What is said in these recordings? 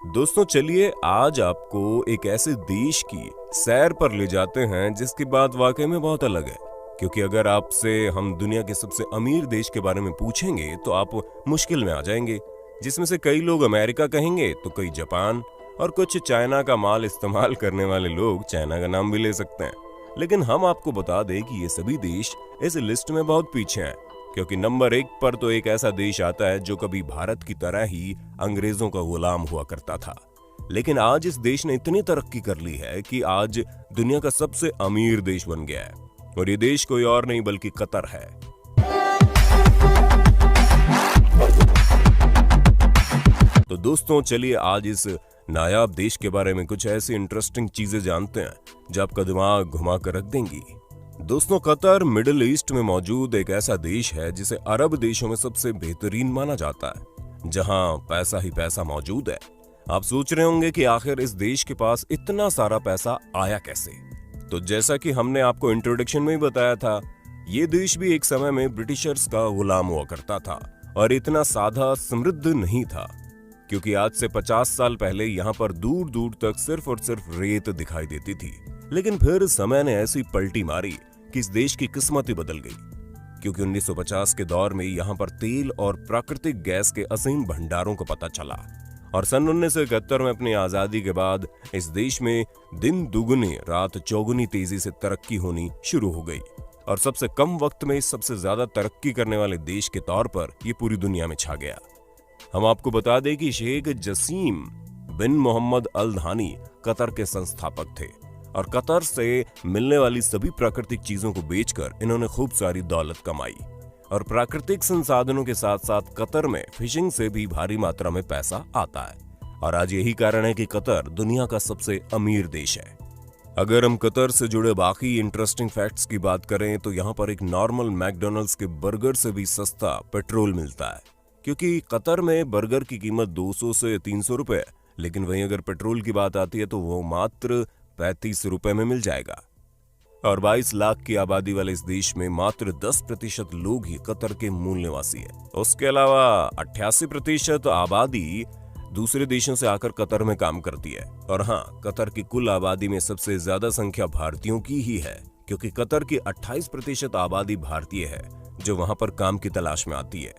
दोस्तों चलिए आज आपको एक ऐसे देश की सैर पर ले जाते हैं जिसकी बात वाकई में बहुत अलग है। क्योंकि अगर आपसे हम दुनिया के सबसे अमीर देश के बारे में पूछेंगे तो आप मुश्किल में आ जाएंगे, जिसमें से कई लोग अमेरिका कहेंगे तो कई जापान और कुछ चाइना का माल इस्तेमाल करने वाले लोग चाइना का नाम भी ले सकते हैं। लेकिन हम आपको बता दें कि ये सभी देश इस लिस्ट में बहुत पीछे हैं, क्योंकि नंबर 1 पर तो एक ऐसा देश आता है जो कभी भारत की तरह ही अंग्रेजों का गुलाम हुआ करता था। लेकिन आज इस देश ने इतनी तरक्की कर ली है कि आज दुनिया का सबसे अमीर देश बन गया है, और ये देश कोई और नहीं बल्कि कतर है। तो दोस्तों चलिए आज इस नायाब देश के बारे में कुछ ऐसी इंटरेस्टिंग चीजें जानते हैं जो आपका दिमाग घुमा कर रख देंगी। दोस्तों कतर मिडिल ईस्ट में मौजूद एक ऐसा देश है जिसे अरब देशों में सबसे बेहतरीन माना जाता है, जहां पैसा ही पैसा मौजूद है। आप सोच रहे होंगे कि आखिर इस देश के पास इतना सारा पैसा आया कैसे। तो जैसा कि हमने आपको इंट्रोडक्शन में ही बताया था, ये देश भी एक समय में ब्रिटिशर्स का गुलाम हुआ करता था और इतना सादा समृद्ध नहीं था, क्योंकि आज से 50 साल पहले यहाँ पर दूर दूर तक सिर्फ और सिर्फ रेत दिखाई देती थी। लेकिन फिर समय ने ऐसी पलटी मारी कि इस देश की किस्मत ही बदल गई, क्योंकि 1950 के दौर में यहाँ पर तेल और प्राकृतिक गैस के असीम भंडारों को पता चला, और सन 1971 में अपनी आजादी के बाद इस देश में दिन दुगनी रात चौगुनी तेजी से तरक्की होनी शुरू हो गई, और सबसे कम वक्त में सबसे ज्यादा तरक्की करने वाले देश के तौर पर ये पूरी दुनिया में छा गया। हम आपको बता दें कि शेख जसीम बिन मोहम्मद अल धानी कतर के संस्थापक थे, और कतर से मिलने वाली सभी प्राकृतिक चीजों को बेचकर इन्होंने खूब सारी दौलत कमाई। और प्राकृतिक संसाधनों के साथ साथ कतर में फिशिंग से भी भारी मात्रा में पैसा आता है, और आज यही कारण है कि कतर दुनिया का सबसे अमीर देश है। अगर हम कतर से जुड़े बाकी इंटरेस्टिंग फैक्ट्स की बात करें तो यहाँ पर एक नॉर्मल मैकडोनल्ड्स के बर्गर से भी सस्ता पेट्रोल मिलता है, क्योंकि कतर में बर्गर की कीमत 200 से 300 रुपए है, लेकिन वहीं अगर पेट्रोल की बात आती है तो वो मात्र 35 रुपए में मिल जाएगा। और 22 लाख की आबादी वाले इस देश में मात्र 10% लोग ही कतर के मूल निवासी है। उसके अलावा 88% आबादी दूसरे देशों से आकर कतर में काम करती है। और हाँ, कतर की कुल आबादी में सबसे ज्यादा संख्या भारतीयों की ही है, क्योंकि कतर की 28% आबादी भारतीय है जो वहां पर काम की तलाश में आती है।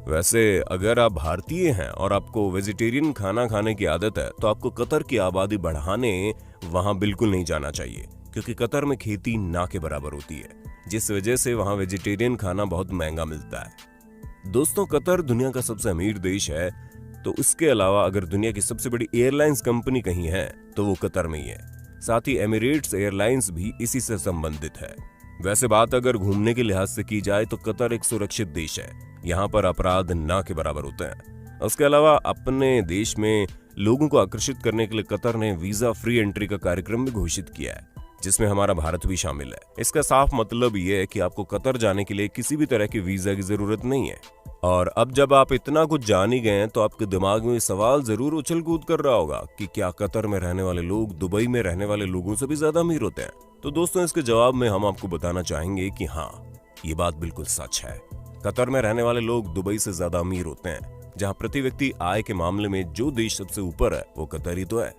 वैसे अगर आप भारतीय हैं और आपको वेजिटेरियन खाना खाने की आदत है तो आपको कतर की आबादी बढ़ाने वहां बिल्कुल नहीं जाना चाहिए, क्योंकि कतर में खेती ना के बराबर होती है, जिस वजह से वहां वेजिटेरियन खाना बहुत महंगा मिलता है। दोस्तों कतर दुनिया का सबसे अमीर देश है, तो इसके अलावा अगर दुनिया की सबसे बड़ी एयरलाइंस कंपनी कहीं है तो वो कतर में ही है। साथ ही एमिरेट्स एयरलाइंस भी इसी से संबंधित है। वैसे बात अगर घूमने के लिहाज से की जाए तो कतर एक सुरक्षित देश है, यहाँ पर अपराध ना के बराबर होते हैं। उसके अलावा अपने देश में लोगों को आकर्षित करने के लिए कतर ने वीजा फ्री एंट्री का कार्यक्रम भी घोषित किया है, जिसमें हमारा भारत भी शामिल है। इसका साफ मतलब ये है कि आपको कतर जाने के लिए किसी भी तरह की वीजा की जरूरत नहीं है। और अब जब आप इतना कुछ जान ही गए हैं तो आपके दिमाग में सवाल जरूर उछल कूद कर रहा होगा कि क्या कतर में रहने वाले लोग दुबई में रहने वाले लोगों से भी ज्यादा अमीर होते हैं। तो दोस्तों इसके जवाब में हम आपको बताना चाहेंगे कि हाँ, ये बात बिल्कुल सच है। कतर में रहने वाले लोग दुबई से ज्यादा अमीर होते हैं। जहां प्रति व्यक्ति आय के मामले में जो देश सबसे ऊपर है वो कतर ही तो है।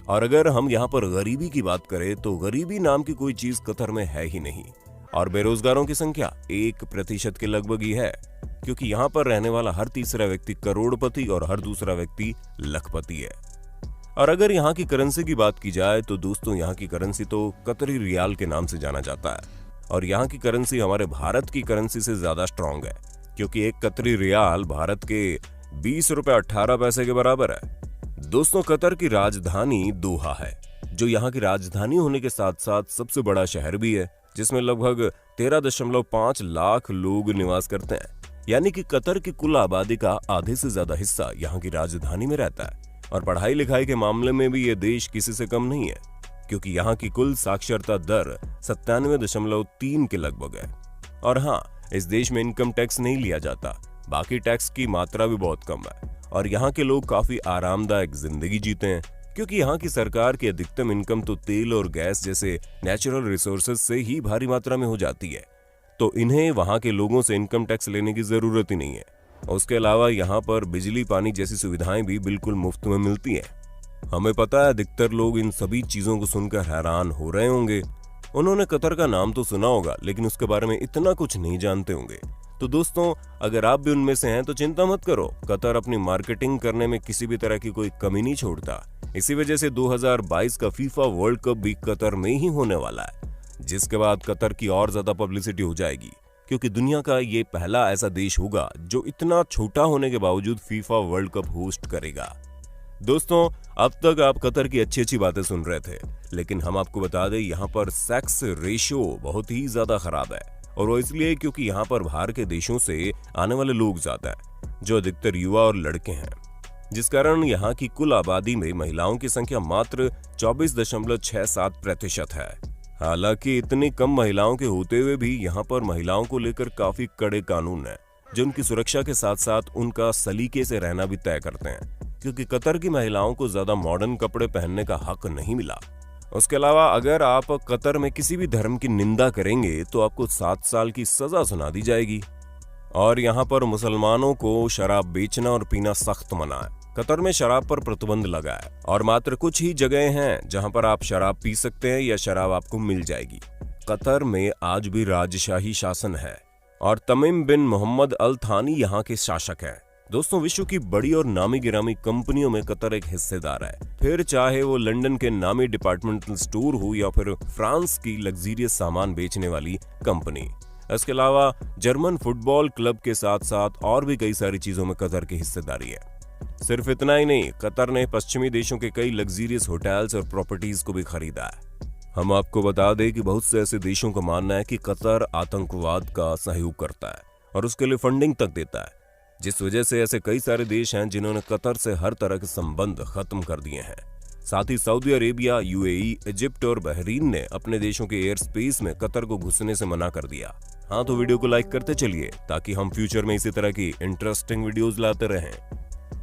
और अगर हम यहाँ पर गरीबी की बात करें तो गरीबी नाम की कोई चीज कतर में है ही नहीं, और बेरोजगारों की संख्या 1% के लगभग ही है, क्योंकि यहाँ पर रहने वाला हर तीसरा व्यक्ति करोड़पति और हर दूसरा व्यक्ति लखपति है। और अगर यहाँ की करेंसी की बात की जाए तो दोस्तों यहाँ की करेंसी तो कतरी रियाल के नाम से जाना जाता है, और यहाँ की करेंसी हमारे भारत की करेंसी से ज्यादा स्ट्रांग है, क्योंकि एक कतरी रियाल भारत के 20 रुपए 18 पैसे के बराबर है। दोस्तों कतर की राजधानी दोहा है, जो यहाँ की राजधानी होने के साथ साथ सबसे बड़ा शहर भी है, जिसमें लगभग 13.5 लाख लोग निवास करते हैं। यानी कि कतर की कुल आबादी का आधे से ज्यादा हिस्सा यहाँ की राजधानी में रहता है। और पढ़ाई लिखाई के मामले में भी ये देश किसी से कम नहीं है, क्योंकि यहाँ की कुल साक्षरता दर 97.3 के लगभग है। और हाँ, इस देश में इनकम टैक्स नहीं लिया जाता, बाकी टैक्स की मात्रा भी बहुत कम है। और यहाँ के लोग काफी आरामदायक जिंदगी जीते हैं, क्योंकि यहाँ की सरकार की अधिकतम इनकम तो तेल और गैस जैसे नेचुरल रिसोर्सेज से ही भारी मात्रा में हो जाती है, तो इन्हें वहाँ के लोगों से इनकम टैक्स लेने की जरूरत ही नहीं है। उसके अलावा यहाँ पर बिजली पानी जैसी सुविधाएं भी बिल्कुल मुफ्त में मिलती हैं। हमें पता है अधिकतर लोग इन सभी चीजों को सुनकर हैरान हो रहे होंगे। उन्होंने कतर का नाम तो सुना होगा लेकिन उसके बारे में इतना कुछ नहीं जानते होंगे। तो दोस्तों, अगर आप भी उनमें से हैं तो चिंता मत करो, कतर अपनी मार्केटिंग करने में किसी भी तरह की कोई कमी नहीं छोड़ता। इसी वजह से 2022 का फीफा वर्ल्ड कप भी कतर में ही होने वाला है, जिसके बाद कतर की और ज्यादा पब्लिसिटी हो जाएगी, क्योंकि दुनिया का ये पहला ऐसा देश होगा जो इतना छोटा होने के बावजूद फीफा वर्ल्ड कप होस्ट करेगा। दोस्तों, अब तक आप कतर की अच्छी अच्छी बातें सुन रहे थे, लेकिन हम आपको बता दें यहाँ पर सेक्स रेशियो बहुत ही ज्यादा खराब है। और वो इसलिए क्योंकि यहाँ पर बाहर के देशों से आने वाले लोग ज्यादा हैं, जो अधिकतर युवा और लड़के हैं, जिस कारण यहाँ की कुल आबादी में महिलाओं की संख्या मात्र 24.67% है। हालांकि इतनी कम महिलाओं के होते हुए भी यहाँ पर महिलाओं को लेकर काफी कड़े कानून हैं, जो उनकी सुरक्षा के साथ साथ उनका सलीके से रहना भी तय करते हैं, क्योंकि कतर की महिलाओं को ज्यादा मॉडर्न कपड़े पहनने का हक नहीं मिला। उसके अलावा अगर आप कतर में किसी भी धर्म की निंदा करेंगे तो आपको 7 साल की सजा सुना दी जाएगी। और यहाँ पर मुसलमानों को शराब बेचना और पीना सख्त मना है। कतर में शराब पर प्रतिबंध लगा है और मात्र कुछ ही जगह हैं जहाँ पर आप शराब पी सकते हैं या शराब आपको मिल जाएगी। कतर में आज भी राजशाही शासन है और तमीम बिन मोहम्मद अल थानी यहाँ के शासक हैं। दोस्तों, विश्व की बड़ी और नामी गिरामी कंपनियों में कतर एक हिस्सेदार है, फिर चाहे वो लंदन के नामी डिपार्टमेंटल स्टोर हो या फिर फ्रांस की लग्जरियस सामान बेचने वाली कंपनी। इसके अलावा जर्मन फुटबॉल क्लब के साथ साथ और भी कई सारी चीजों में कतर की हिस्सेदारी है। सिर्फ इतना ही नहीं, कतर ने पश्चिमी देशों के कई लग्जरियस होटल्स और प्रॉपर्टीज को भी खरीदा है। हम आपको बता दें कि बहुत से ऐसे देशों का मानना है कि कतर आतंकवाद का सहयोग करता है और उसके लिए फंडिंग तक देता है, जिस वजह से ऐसे कई सारे देश हैं जिन्होंने कतर से हर तरह के संबंध खत्म कर दिए हैं। साथ ही सऊदी अरेबिया, यूएई, इजिप्ट और बहरीन ने अपने देशों के एयर स्पेस में कतर को घुसने से मना कर दिया। हाँ, तो वीडियो को लाइक करते चलिए ताकि हम फ्यूचर में इसी तरह की इंटरेस्टिंग वीडियोस लाते रहें।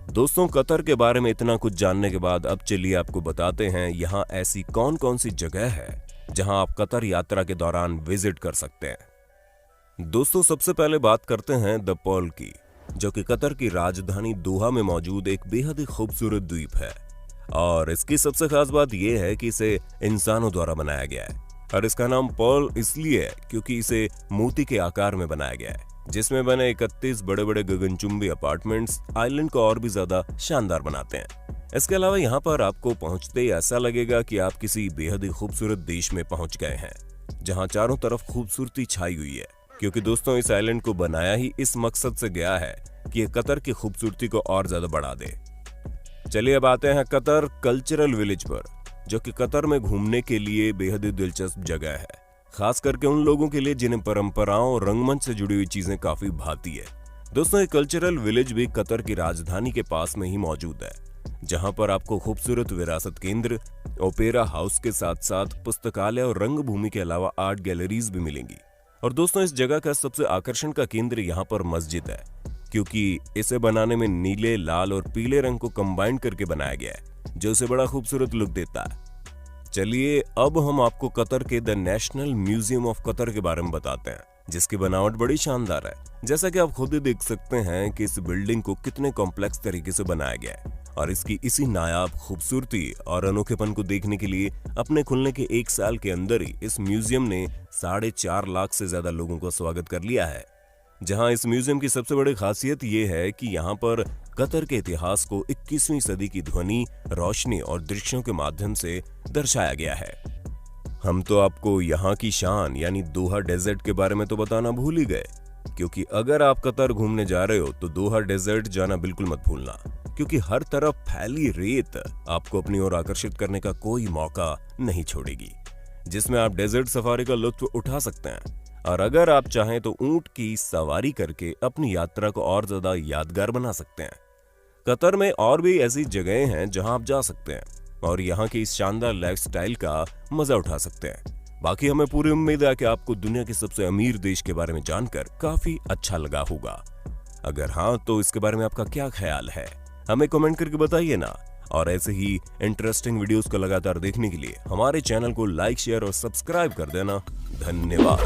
दोस्तों, कतर के बारे में इतना कुछ जानने के बाद अब चलिए आपको बताते हैं यहाँ ऐसी कौन कौन सी जगह है जहाँ आप कतर यात्रा के दौरान विजिट कर सकते हैं। दोस्तों, सबसे पहले बात करते हैं द पर्ल की, जो कि कतर की राजधानी दोहा में मौजूद एक बेहद ही खूबसूरत द्वीप है। और इसकी सबसे खास बात यह है कि इसे इंसानों द्वारा बनाया गया है और इसका नाम पर्ल इसलिए है क्योंकि इसे मोती के आकार में बनाया गया है, जिसमें बने 31 बड़े बड़े गगनचुंबी अपार्टमेंट्स आइलैंड को और भी ज्यादा शानदार बनाते हैं। इसके अलावा यहाँ पर आपको पहुंचते ही ऐसा लगेगा कि आप किसी बेहद ही खूबसूरत देश में पहुंच गए हैं, जहाँ चारों तरफ खूबसूरती छाई हुई है, क्योंकि दोस्तों इस आइलैंड को बनाया ही इस मकसद से गया है कि ये कतर की खूबसूरती को और ज्यादा बढ़ा दे। चलिए अब आते हैं कतर कल्चरल विलेज पर, जो कि कतर में घूमने के लिए बेहद ही दिलचस्प जगह है, खास करके उन लोगों के लिए जिन्हें परंपराओं और रंगमंच से जुड़ी हुई चीजें काफी भाती है। दोस्तों, ये कल्चरल विलेज भी कतर की राजधानी के पास में ही मौजूद है, जहां पर आपको खूबसूरत विरासत केंद्र, ओपेरा हाउस के साथ साथ पुस्तकालय और रंगभूमि के अलावा आर्ट गैलरीज भी मिलेंगी। और दोस्तों, इस जगह का सबसे आकर्षण का केंद्र यहाँ पर मस्जिद है, क्योंकि इसे बनाने में नीले, लाल और पीले रंग को कंबाइन करके बनाया गया है, जो इसे बड़ा खूबसूरत लुक देता है। चलिए अब हम आपको कतर के the national museum of Qatar के बारे में बताते हैं, जिसकी बनावट बड़ी शानदार है। जैसा कि आप खुद ही देख सकते हैं कि इस बिल्डिंग को कितने कॉम्प्लेक्स तरीके से बनाया गया है और इसकी इसी नायाब खूबसूरती और अनोखेपन को देखने के लिए अपने खुलने के 1 साल के अंदर ही इस म्यूजियम ने 4.5 लाख से ज्यादा लोगों का स्वागत कर लिया है। जहां इस म्यूजियम की सबसे बड़ी खासियत ये है कि यहाँ पर कतर के इतिहास को 21वीं सदी की ध्वनि, रोशनी और दृश्यों के माध्यम से दर्शाया गया है। हम तो आपको यहाँ की शान यानी दोहा डेजर्ट के बारे में तो बताना भूल ही गए, क्योंकि अगर आप कतर घूमने जा रहे हो तो दोहा डेजर्ट जाना बिल्कुल मत भूलना, क्योंकि हर तरफ फैली रेत आपको अपनी ओर आकर्षित करने का कोई मौका नहीं छोड़ेगी, जिसमें आप डेजर्ट सफारी का लुत्फ उठा सकते हैं। और अगर आप चाहें तो ऊंट की सवारी करके अपनी यात्रा को और ज्यादा यादगार बना सकते हैं। कतर में और भी ऐसी जगहें हैं जहां आप जा सकते हैं और यहाँ की इस शानदार लाइफस्टाइल का मजा उठा सकते हैं। बाकी हमें पूरी उम्मीद है कि आपको दुनिया के सबसे अमीर देश के बारे में जानकर काफी अच्छा लगा होगा। अगर हाँ, तो इसके बारे में आपका क्या ख्याल है, हमें कमेंट करके बताइए ना। और ऐसे ही इंटरेस्टिंग वीडियोस को लगातार देखने के लिए हमारे चैनल को लाइक, शेयर और सब्सक्राइब कर देना। धन्यवाद।